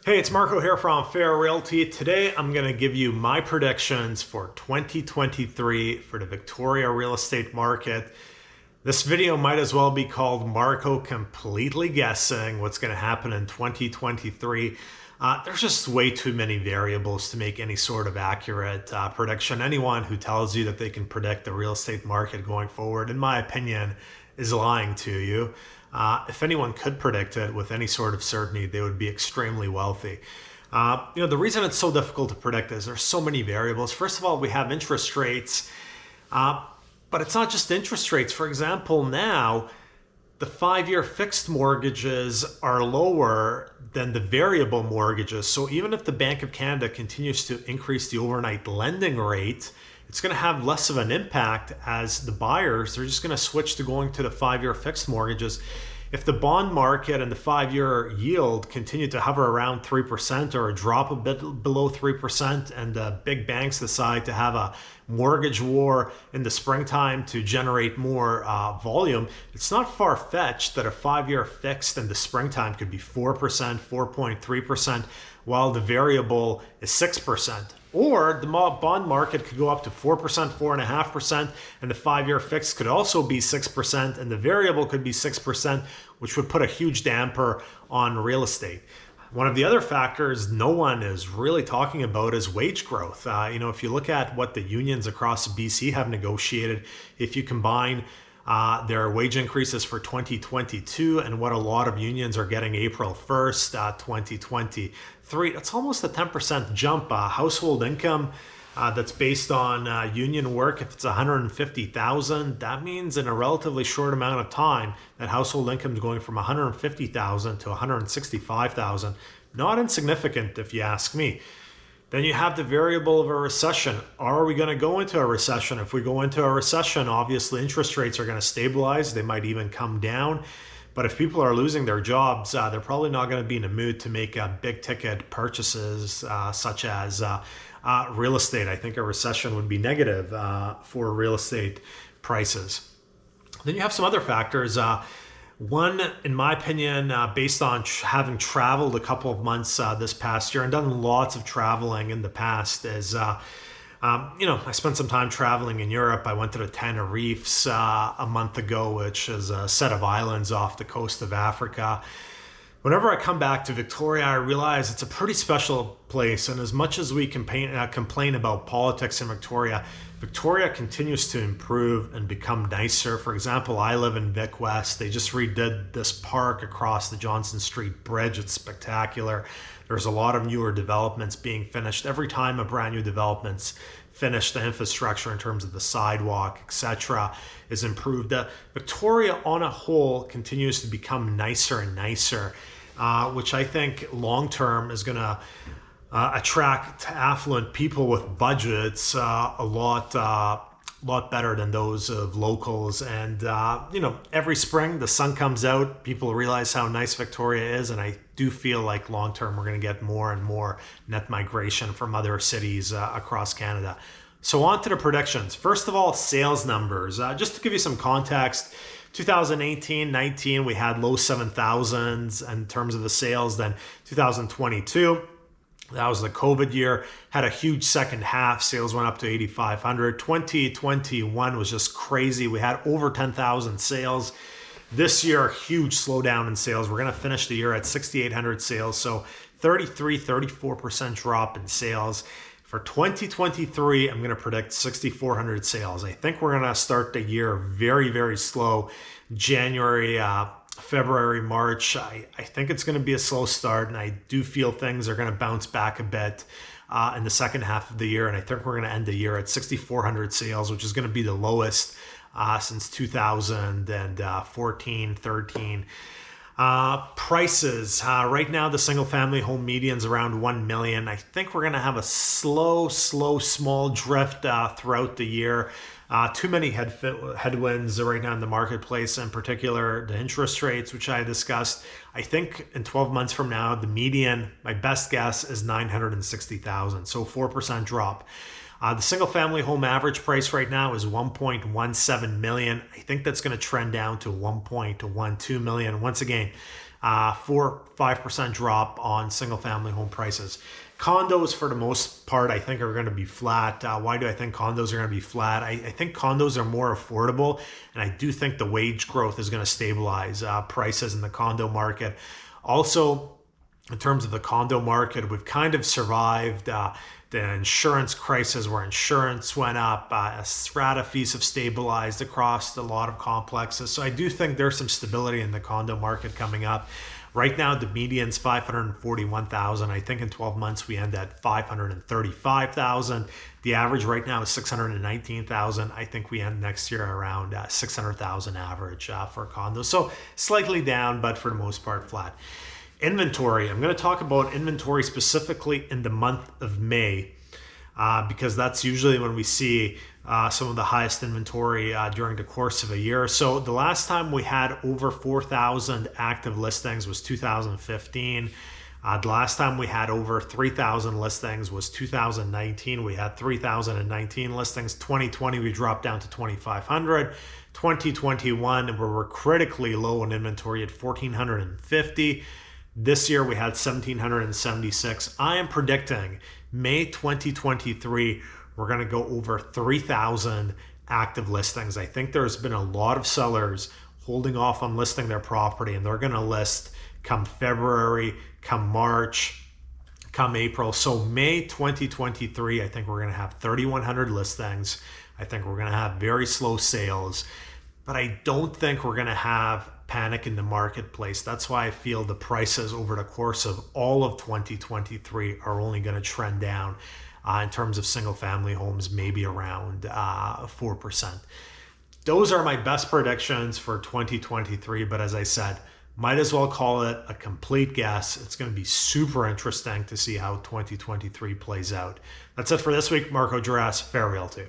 Hey, it's Marko here from Fair Realty. Today I'm going to give you my predictions for 2023 for the Victoria real estate market. This video might as well be called Marko Completely Guessing what's going to happen in 2023. There's just way too many variables to make any sort of accurate prediction. Anyone who tells you that they can predict the real estate market going forward, in my opinion, is lying to you. If anyone could predict it with any sort of certainty, they would be extremely wealthy. The reason it's so difficult to predict is there's so many variables. First of all, we have interest rates, but it's not just interest rates. For example, now the 5-year fixed mortgages are lower than the variable mortgages. So even if the Bank of Canada continues to increase the overnight lending rate, it's going to have less of an impact as the buyers, they're just going to switch to going to the 5-year fixed mortgages. If the bond market and the 5-year yield continue to hover around 3% or drop a bit below 3%, and the big banks decide to have a mortgage war in the springtime to generate more volume, it's not far-fetched that a 5-year fixed in the springtime could be 4%, 4.3%, while the variable is 6%. Or the bond market could go up to 4%, 4.5%, and the 5-year fixed could also be 6%, and the variable could be 6%, which would put a huge damper on real estate. One of the other factors no one is really talking about is wage growth. If you look at what the unions across BC have negotiated, if you combine their wage increases for 2022 and what a lot of unions are getting April 1st, 2023, that's almost a 10% jump. Household income that's based on union work, if it's $150,000, that means in a relatively short amount of time that household income is going from $150,000 to $165,000. Not insignificant if you ask me. Then you have the variable of a recession. Are we going to go into a recession? If we go into a recession, obviously interest rates are going to stabilize. They might even come down. But if people are losing their jobs, they're probably not going to be in a mood to make big ticket purchases such as real estate. I think a recession would be negative for real estate prices. Then you have some other factors. One, in my opinion, based on having traveled a couple of months this past year and done lots of traveling in the past, is, I spent some time traveling in Europe. I went to the Tenerife a month ago, which is a set of islands off the coast of Africa. Whenever I come back to Victoria, I realize it's a pretty special place. And as much as we complain about politics in Victoria, Victoria continues to improve and become nicer. For example, I live in Vic West. They just redid this park across the Johnson Street Bridge. It's spectacular. There's a lot of newer developments being finished. Every time a brand new development's finished, the infrastructure in terms of the sidewalk, etc., is improved. Victoria on a whole continues to become nicer and nicer, which I think long-term is going to attract affluent people with budgets a lot better than those of locals. And every spring the sun comes out, people realize how nice Victoria is, and I do feel like long term we're going to get more and more net migration from other cities across Canada. So on to the predictions. First of all, sales numbers. Just to give you some context, 2018-19 we had low 7,000s in terms of the sales. Then 2022, that was the COVID year, had a huge second half. Sales went up to 8,500. 2021 was just crazy. We had over 10,000 sales. This year, huge slowdown in sales. We're going to finish the year at 6,800 sales. So 34% drop in sales. For 2023, I'm going to predict 6,400 sales. I think we're going to start the year very, very slow. January, February, March, I think it's going to be a slow start, and I do feel things are going to bounce back a bit in the second half of the year, and I think we're going to end the year at 6,400 sales, which is going to be the lowest since 2014, 13. Prices, right now the single family home median's around 1 million. I think we're going to have a slow, small drift throughout the year. Too many headwinds right now in the marketplace, in particular the interest rates, which I discussed. I think in 12 months from now, the median, my best guess, is 960,000, so 4% drop. The single family home average price right now is 1.17 million. I think that's going to trend down to 1.12 million. Once again, 4-5% drop on single family home prices. Condos, for the most part, I think are going to be flat. Why do I think condos are going to be flat? I think condos are more affordable, and I do think the wage growth is going to stabilize prices in the condo market. Also, in terms of the condo market, we've kind of survived the insurance crisis where insurance went up, strata fees have stabilized across a lot of complexes. So I do think there's some stability in the condo market coming up. Right now, the median's 541,000. I think in 12 months we end at 535,000. The average right now is 619,000. I think we end next year around 600,000 average for condos. So slightly down, but for the most part flat. Inventory. I'm going to talk about inventory specifically in the month of May because that's usually when we see some of the highest inventory during the course of a year. So the last time we had over 4,000 active listings was 2015. The last time we had over 3,000 listings was 2019. We had 3,019 listings. 2020, we dropped down to 2,500. 2021, we were critically low in inventory at 1,450. This year we had 1,776. I am predicting May 2023, we're going to go over 3,000 active listings. I think there's been a lot of sellers holding off on listing their property, and they're going to list come February, come March, come April. So May 2023, I think we're going to have 3,100 listings. I think we're going to have very slow sales, but I don't think we're going to have panic in the marketplace. That's why I feel the prices over the course of all of 2023 are only going to trend down in terms of single family homes, maybe around 4%. Those are my best predictions for 2023, but as I said, might as well call it a complete guess. It's going to be super interesting to see how 2023 plays out. That's it for this week. Marko, Juras, Fair Realty.